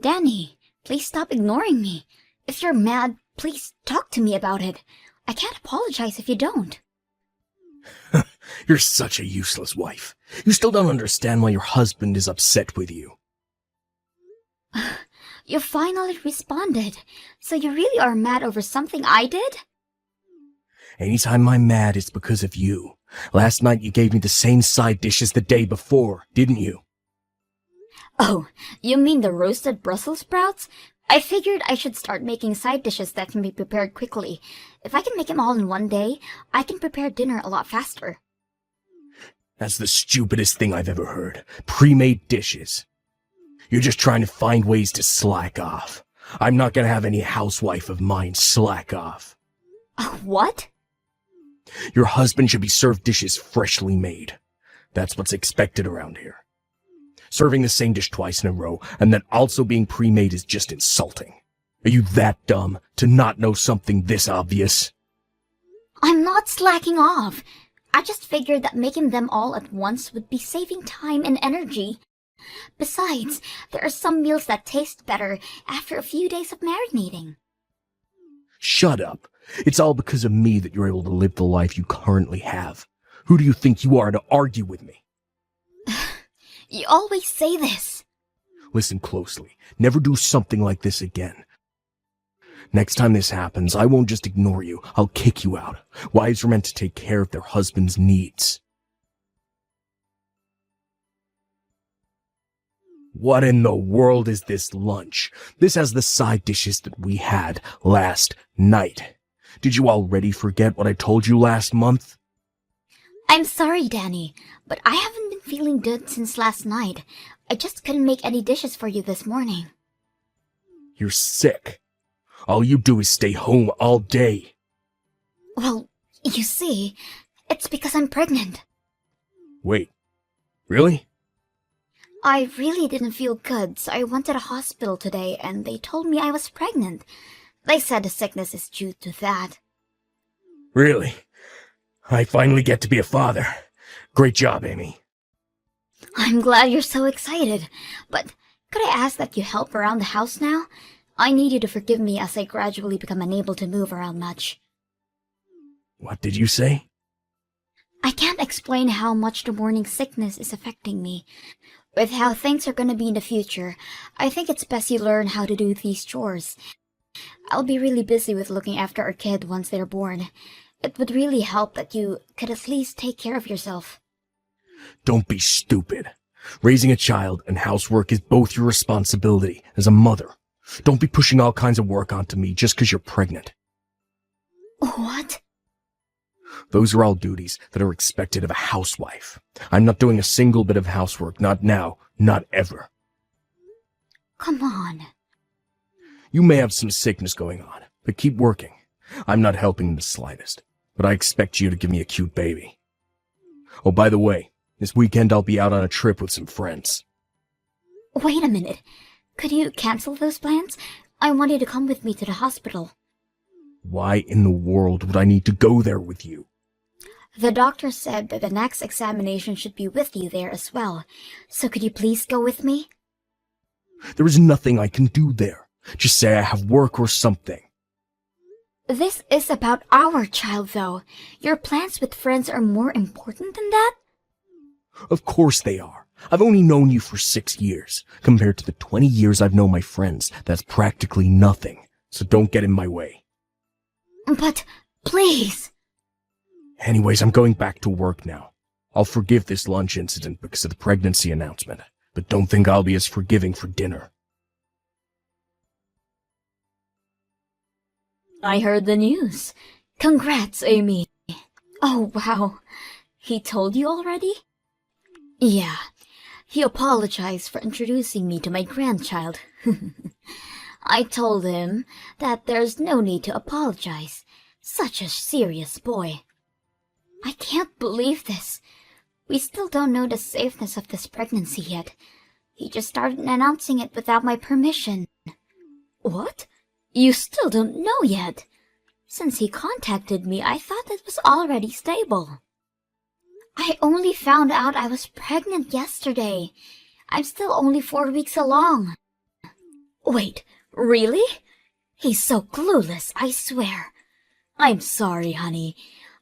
Danny, please stop ignoring me. If you're mad, please talk to me about it. I can't apologize if you don't. You're such a useless wife. You still don't understand why your husband is upset with you. You finally responded. So you really are mad over something I did? Anytime I'm mad, it's because of you. Last night you gave me the same side dish as the day before, didn't you? Oh, you mean the roasted Brussels sprouts? I figured I should start making side dishes that can be prepared quickly. If I can make them all in one day, I can prepare dinner a lot faster. That's the stupidest thing I've ever heard. Pre-made dishes. You're just trying to find ways to slack off. I'm not gonna have any housewife of mine slack off. What? Your husband should be served dishes freshly made. That's what's expected around here. Serving the same dish twice in a row, and then also being pre-made is just insulting. Are you that dumb to not know something this obvious? I'm not slacking off. I just figured that making them all at once would be saving time and energy. Besides, there are some meals that taste better after a few days of marinating. Shut up. It's all because of me that you're able to live the life you currently have. Who do you think you are to argue with me? You always say this. Listen closely. Never do something like this again. Next time this happens, I won't just ignore you. I'll kick you out. Wives are meant to take care of their husband's needs. What in the world is this lunch? This has the side dishes that we had last night. Did you already forget what I told you last month? I'm sorry, Danny, but I haven't been feeling good since last night. I just couldn't make any dishes for you this morning. You're sick. All you do is stay home all day. Well, you see, it's because I'm pregnant. Wait, really? I really didn't feel good, so I went to the hospital today and they told me I was pregnant. They said the sickness is due to that. Really? I finally get to be a father. Great job, Amy. I'm glad you're so excited, but could I ask that you help around the house now? I need you to forgive me as I gradually become unable to move around much. What did you say? I can't explain how much the morning sickness is affecting me. With how things are gonna be in the future, I think it's best you learn how to do these chores. I'll be really busy with looking after our kid once they're born. It would really help that you could at least take care of yourself. Don't be stupid. Raising a child and housework is both your responsibility as a mother. Don't be pushing all kinds of work onto me just because you're pregnant. What? Those are all duties that are expected of a housewife. I'm not doing a single bit of housework, not now, not ever. Come on. You may have some sickness going on, but keep working. I'm not helping in the slightest, but I expect you to give me a cute baby. Oh, by the way, this weekend I'll be out on a trip with some friends. Wait a minute. Could you cancel those plans? I want you to come with me to the hospital. Why in the world would I need to go there with you? The doctor said that the next examination should be with you there as well. So could you please go with me? There is nothing I can do there. Just say I have work or something. This is about our child, though. Your plans with friends are more important than that? Of course they are. I've only known you for 6 years. Compared to the 20 years I've known my friends, that's practically nothing. So don't get in my way. But, please. Anyways, I'm going back to work now. I'll forgive this lunch incident because of the pregnancy announcement, but don't think I'll be as forgiving for dinner. I heard the news. Congrats, Amy. Oh, wow. He told you already? Yeah. He apologized for introducing me to my grandchild. I told him that there's no need to apologize. Such a serious boy. I can't believe this. We still don't know the safeness of this pregnancy yet. He just started announcing it without my permission. What? You still don't know yet? Since he contacted me, I thought it was already stable. I only found out I was pregnant yesterday. I'm still only 4 weeks along. Wait, really? He's so clueless, I swear. I'm sorry, honey.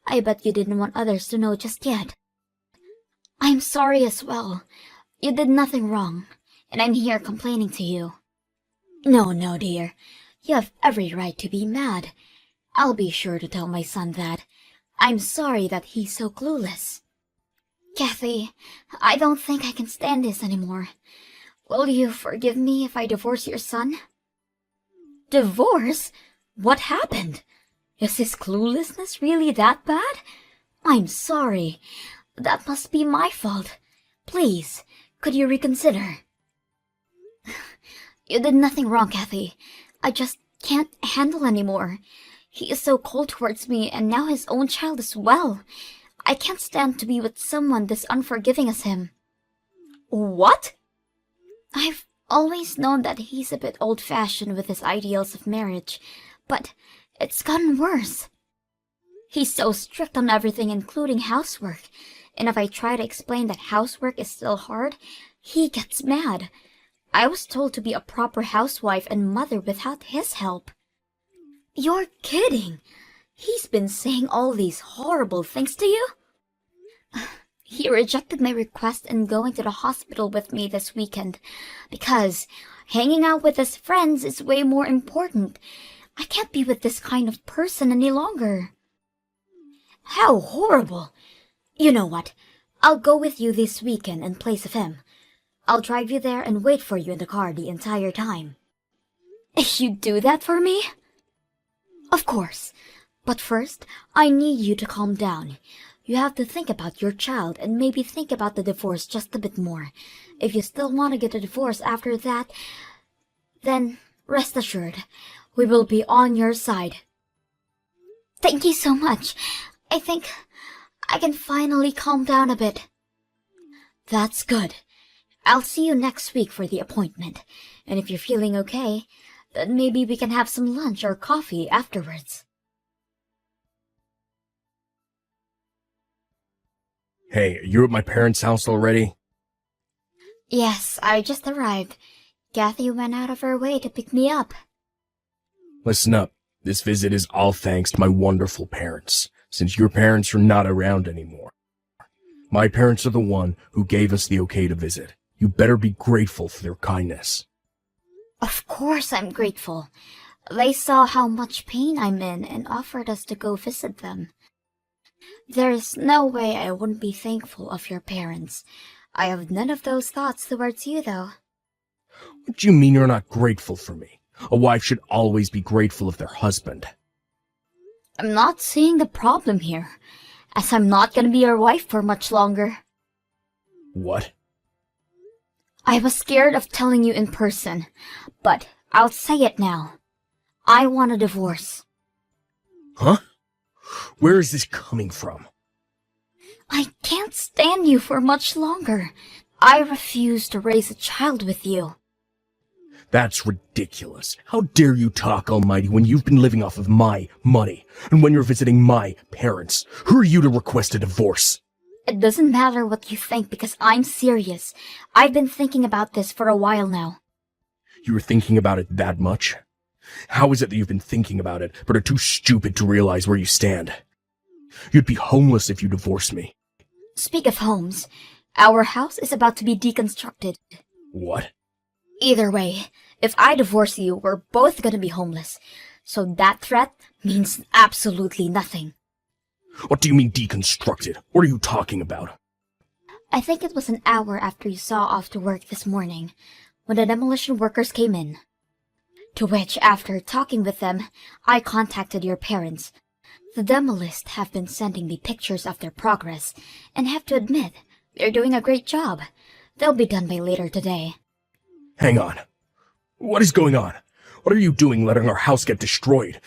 I bet you didn't want others to know just yet. I'm sorry as well. You did nothing wrong, and I'm here complaining to you. No, dear. You have every right to be mad. I'll be sure to tell my son that. I'm sorry that he's so clueless. Kathy, I don't think I can stand this anymore. Will you forgive me if I divorce your son? Divorce? What happened? Is his cluelessness really that bad? I'm sorry. That must be my fault. Please, could you reconsider? You did nothing wrong, Kathy. I just can't handle anymore. He is so cold towards me, and now his own child as well. I can't stand to be with someone this unforgiving as him. What? I've always known that he's a bit old-fashioned with his ideals of marriage, but it's gotten worse. He's so strict on everything, including housework, and if I try to explain that housework is still hard, he gets mad. I was told to be a proper housewife and mother without his help. You're kidding! He's been saying all these horrible things to you? He rejected my request and going to the hospital with me this weekend because hanging out with his friends is way more important. I can't be with this kind of person any longer. How horrible! You know what? I'll go with you this weekend in place of him. I'll drive you there and wait for you in the car the entire time. You'd do that for me? Of course. But first, I need you to calm down. You have to think about your child and maybe think about the divorce just a bit more. If you still want to get a divorce after that, then rest assured, we will be on your side. Thank you so much. I think I can finally calm down a bit. That's good. I'll see you next week for the appointment. And if you're feeling okay, then maybe we can have some lunch or coffee afterwards. Hey, are you at my parents' house already? Yes, I just arrived. Kathy went out of her way to pick me up. Listen up. This visit is all thanks to my wonderful parents, since your parents are not around anymore. My parents are the one who gave us the okay to visit. You better be grateful for their kindness. Of course I'm grateful. They saw how much pain I'm in and offered us to go visit them. There's no way I wouldn't be thankful of your parents. I have none of those thoughts towards you, though. What do you mean you're not grateful for me? A wife should always be grateful of their husband. I'm not seeing the problem here, as I'm not gonna be your wife for much longer. What? I was scared of telling you in person, but I'll say it now. I want a divorce. Huh? Where is this coming from? I can't stand you for much longer. I refuse to raise a child with you. That's ridiculous. How dare you talk, Almighty, when you've been living off of my money, and when you're visiting my parents? Who are you to request a divorce? It doesn't matter what you think because I'm serious. I've been thinking about this for a while now. You were thinking about it that much? How is it that you've been thinking about it, but are too stupid to realize where you stand? You'd be homeless if you divorced me. Speak of homes, our house is about to be deconstructed. What? Either way, if I divorce you, we're both gonna be homeless. So that threat means absolutely nothing. What do you mean deconstructed? What are you talking about? I think it was an hour after you saw off to work this morning, when the demolition workers came in. To which, after talking with them, I contacted your parents. The demolists have been sending me pictures of their progress, and have to admit, they're doing a great job. They'll be done by later today. Hang on. What is going on? What are you doing letting our house get destroyed?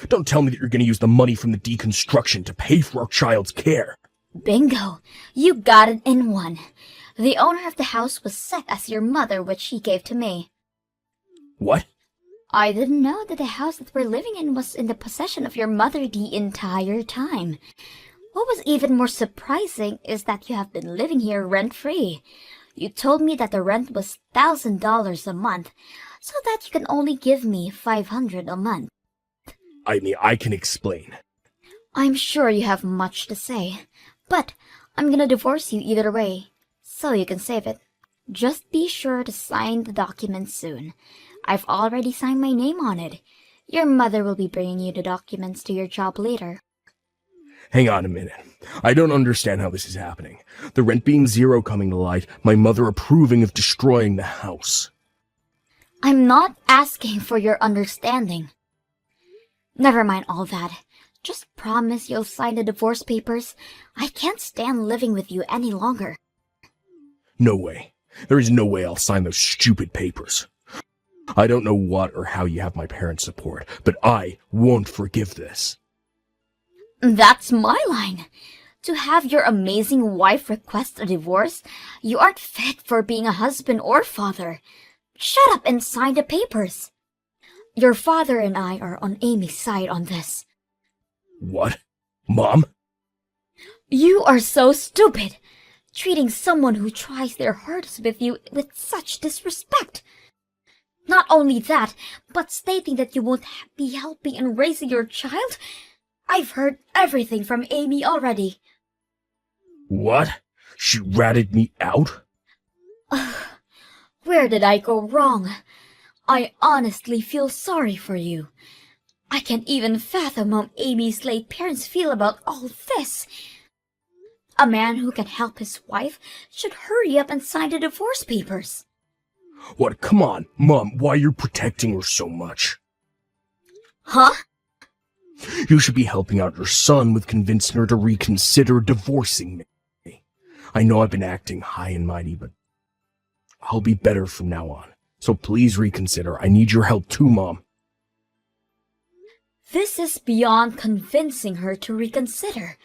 Don't tell me that you're going to use the money from the deconstruction to pay for our child's care. Bingo! You got it in one. The owner of the house was set as your mother, which she gave to me. What? I didn't know that the house that we're living in was in the possession of your mother the entire time. What was even more surprising is that you have been living here rent-free. You told me that the rent was $1,000 a month, so that you can only give me $500 a month. Amy, I can explain. I'm sure you have much to say, but I'm gonna divorce you either way, so you can save it. Just be sure to sign the document soon. I've already signed my name on it. Your mother will be bringing you the documents to your job later. Hang on a minute. I don't understand how this is happening. The rent being zero coming to light, my mother approving of destroying the house. I'm not asking for your understanding. Never mind all that. Just promise you'll sign the divorce papers. I can't stand living with you any longer. No way. There is no way I'll sign those stupid papers. I don't know what or how you have my parents' support, but I won't forgive this. That's my line. To have your amazing wife request a divorce, you aren't fit for being a husband or father. Shut up and sign the papers. Your father and I are on Amy's side on this. What? Mom? You are so stupid, treating someone who tries their hardest with you with such disrespect. Not only that, but stating that you won't be helping in raising your child. I've heard everything from Amy already. What? She ratted me out? Where did I go wrong? I honestly feel sorry for you. I can't even fathom how Amy's late parents feel about all this. A man who can help his wife should hurry up and sign the divorce papers. What? Come on, Mom, why you're protecting her so much? Huh? You should be helping out your son with convincing her to reconsider divorcing me. I know I've been acting high and mighty, but I'll be better from now on. So please reconsider. I need your help too, Mom. This is beyond convincing her to reconsider.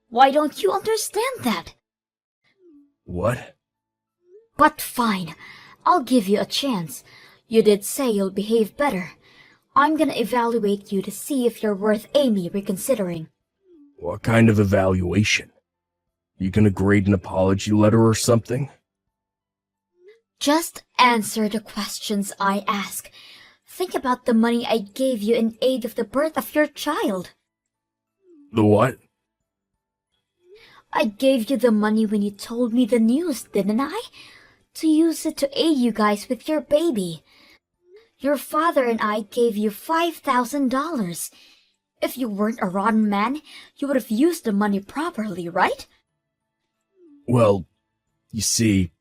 Why don't you understand that? What? But fine, I'll give you a chance. You did say you'll behave better. I'm gonna evaluate you to see if you're worth Amy reconsidering. What kind of evaluation? You gonna grade an apology letter or something? Just answer the questions I ask. Think about the money I gave you in aid of the birth of your child. The what? I gave you the money when you told me the news, didn't I? To use it to aid you guys with your baby. Your father and I gave you $5,000. If you weren't a rotten man, you would have used the money properly, right? Well, you see...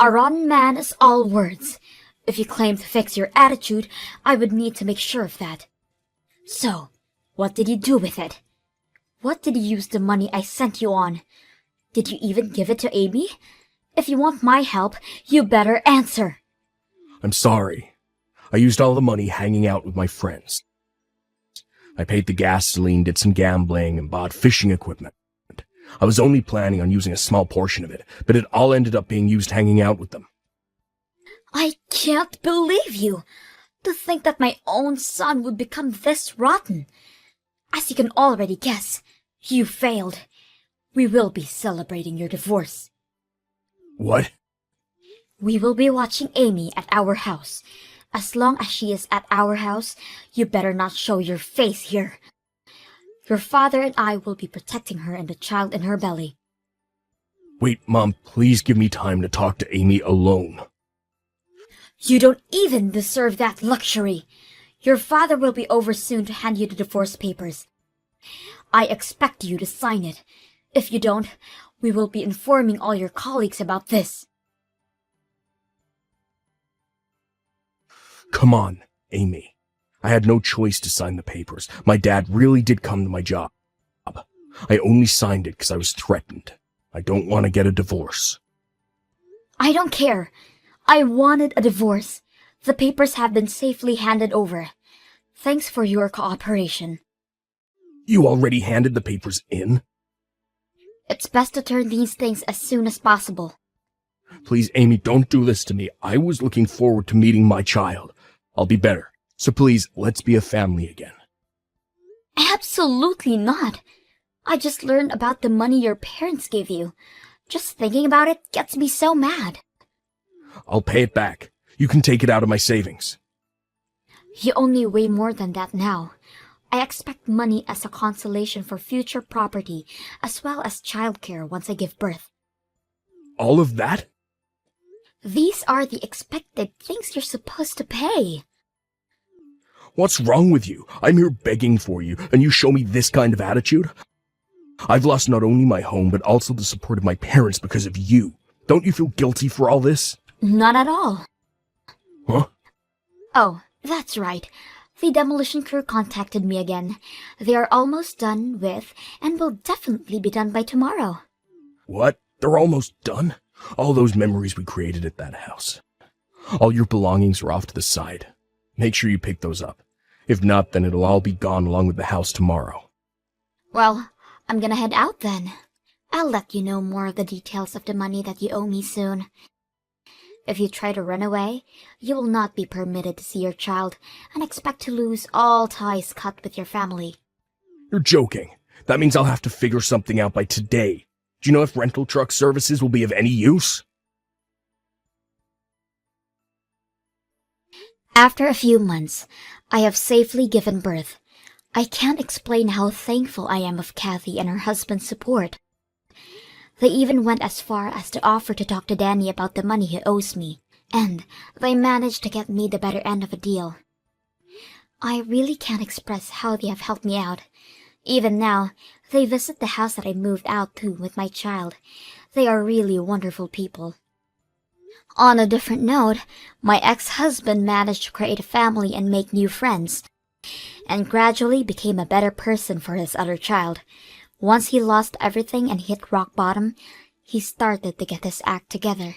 A rotten man is all words. If you claim to fix your attitude, I would need to make sure of that. So, what did you do with it? What did you use the money I sent you on? Did you even give it to Amy? If you want my help, you better answer. I'm sorry. I used all the money hanging out with my friends. I paid the gasoline, did some gambling, and bought fishing equipment. I was only planning on using a small portion of it, but it all ended up being used hanging out with them. I can't believe you! To think that my own son would become this rotten. As you can already guess, you failed. We will be celebrating your divorce. What? We will be watching Amy at our house. As long as she is at our house, you better not show your face here. Your father and I will be protecting her and the child in her belly. Wait, Mom, please give me time to talk to Amy alone. You don't even deserve that luxury. Your father will be over soon to hand you the divorce papers. I expect you to sign it. If you don't, we will be informing all your colleagues about this. Come on, Amy. I had no choice to sign the papers. My dad really did come to my job. I only signed it because I was threatened. I don't want to get a divorce. I don't care. I wanted a divorce. The papers have been safely handed over. Thanks for your cooperation. You already handed the papers in? It's best to turn these things as soon as possible. Please, Amy, don't do this to me. I was looking forward to meeting my child. I'll be better. So please, let's be a family again. Absolutely not. I just learned about the money your parents gave you. Just thinking about it gets me so mad. I'll pay it back. You can take it out of my savings. You owe me way more than that now. I expect money as a consolation for future property, as well as childcare once I give birth. All of that? These are the expected things you're supposed to pay. What's wrong with you? I'm here begging for you, and you show me this kind of attitude? I've lost not only my home, but also the support of my parents because of you. Don't you feel guilty for all this? Not at all. Huh? Oh, that's right. The demolition crew contacted me again. They are almost done with, and will definitely be done by tomorrow. What? They're almost done? All those memories we created at that house. All your belongings are off to the side. Make sure you pick those up. If not, then it'll all be gone along with the house tomorrow. Well, I'm gonna head out then. I'll let you know more of the details of the money that you owe me soon. If you try to run away, you will not be permitted to see your child and expect to lose all ties cut with your family. You're joking. That means I'll have to figure something out by today. Do you know if rental truck services will be of any use? After a few months, I have safely given birth. I can't explain how thankful I am of Kathy and her husband's support. They even went as far as to offer to talk to Danny about the money he owes me, and they managed to get me the better end of a deal. I really can't express how they have helped me out. Even now, they visit the house that I moved out to with my child. They are really wonderful people. On a different note, my ex-husband managed to create a family and make new friends, and gradually became a better person for his other child. Once he lost everything and hit rock bottom, he started to get his act together.